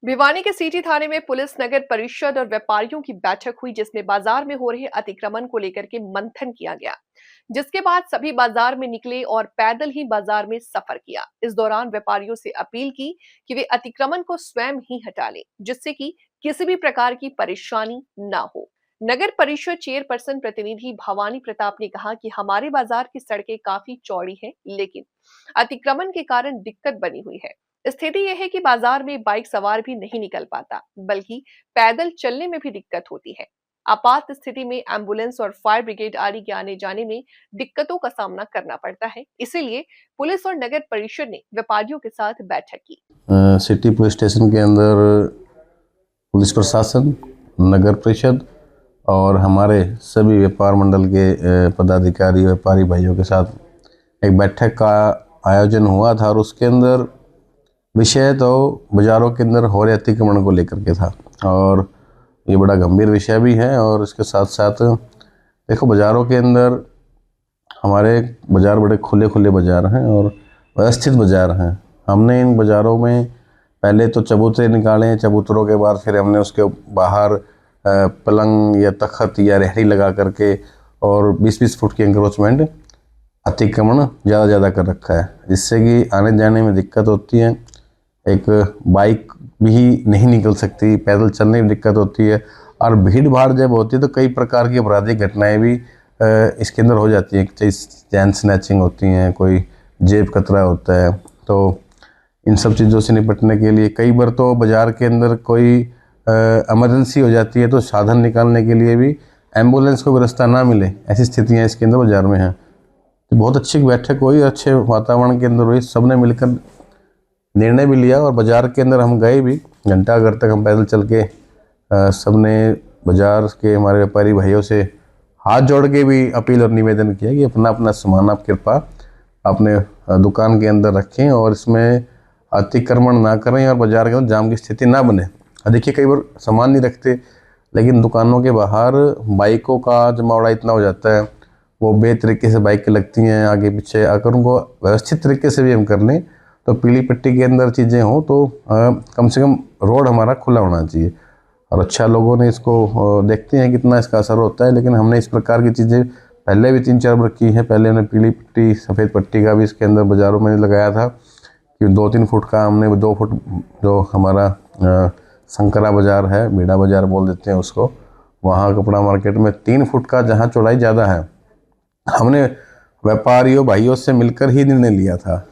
भिवानी के सिटी थाने में पुलिस नगर परिषद और व्यापारियों की बैठक हुई, जिसमें बाजार में हो रहे अतिक्रमण को लेकर के मंथन किया गया। जिसके बाद सभी बाजार में निकले और पैदल ही बाजार में सफर किया। इस दौरान व्यापारियों से अपील की कि वे अतिक्रमण को स्वयं ही हटा लें, जिससे कि किसी भी प्रकार की परेशानी ना हो। नगर परिषद चेयरपर्सन प्रतिनिधि भवानी प्रताप ने कहा कि हमारे बाजार की सड़कें काफी चौड़ी हैं, लेकिन अतिक्रमण के कारण दिक्कत बनी हुई है। स्थिति यह है कि बाजार में बाइक सवार भी नहीं निकल पाता, बल्कि पैदल चलने में भी दिक्कत होती है। आपात स्थिति में एम्बुलेंस और फायर ब्रिगेड आदि के आने जाने में दिक्कतों का सामना करना पड़ता है। इसीलिए पुलिस और नगर परिषद ने व्यापारियों के साथ बैठक की। सिटी पुलिस स्टेशन के अंदर पुलिस प्रशासन, नगर परिषद और हमारे सभी व्यापार मंडल के पदाधिकारी व्यापारी भाइयों के साथ एक बैठक का आयोजन हुआ था और उसके अंदर विषय तो बाज़ारों के अंदर हो रहे अतिक्रमण को लेकर के था और ये बड़ा गंभीर विषय भी है। और इसके साथ साथ देखो, बाज़ारों के अंदर हमारे बाज़ार बड़े खुले खुले बाज़ार हैं और व्यवस्थित बाज़ार हैं। हमने इन बाज़ारों में पहले तो चबूतरे निकाले, चबूतरों के बाद फिर हमने उसके बाहर पलंग या तख्त या रेहड़ी लगा करके और 20-20 फुट की इंक्रोचमेंट अतिक्रमण ज़्यादा कर रखा है, जिससे कि आने जाने में दिक्कत होती है। एक बाइक भी नहीं निकल सकती, पैदल चलने में दिक्कत होती है और भीड़ भाड़ जब होती है तो कई प्रकार की आपराधिक घटनाएं भी इसके अंदर हो जाती हैं। चैन स्नैचिंग होती हैं, कोई जेब कतरा होता है। तो इन सब चीज़ों से निपटने के लिए कई बार तो बाज़ार के अंदर कोई इमरजेंसी हो जाती है तो साधन निकालने के लिए भी एम्बुलेंस को भी रास्ता ना मिले, ऐसी स्थितियाँ इसके अंदर बाज़ार में हैं। तो बहुत अच्छी बैठक हुई, अच्छे वातावरण के अंदर हुई, सबने मिलकर निर्णय भी लिया और बाज़ार के अंदर हम गए भी। घंटा घर तक हम पैदल चल के सबने बाज़ार के हमारे व्यापारी भाइयों से हाथ जोड़ के भी अपील और निवेदन किया कि अपना अपना सामान आप कृपा अपने दुकान के अंदर रखें और इसमें अतिक्रमण ना करें और बाज़ार के अंदर जाम की स्थिति ना बने। देखिए, कई बार सामान नहीं रखते, लेकिन दुकानों के बाहर बाइकों का जमावड़ा इतना हो जाता है, वो बेतरीके से बाइकें लगती हैं आगे पीछे। अगर उनको व्यवस्थित तरीके से भी हम कर लें तो पीली पट्टी के अंदर चीज़ें हों तो कम से कम रोड हमारा खुला होना चाहिए। और अच्छा, लोगों ने इसको देखते हैं कितना इसका असर होता है। लेकिन हमने इस प्रकार की चीज़ें पहले भी 3-4 बार की हैं। पहले हमने पीली पट्टी, सफ़ेद पट्टी का भी इसके अंदर बाज़ारों में लगाया था कि 2-3 फुट का हमने 2 फुट जो हमारा शंकरा बाज़ार है, बीड़ा बाज़ार बोल देते हैं उसको, वहाँ कपड़ा मार्केट में 3 फुट का जहाँ चौड़ाई ज़्यादा है, हमने व्यापारियों भाइयों से मिलकर ही निर्णय लिया था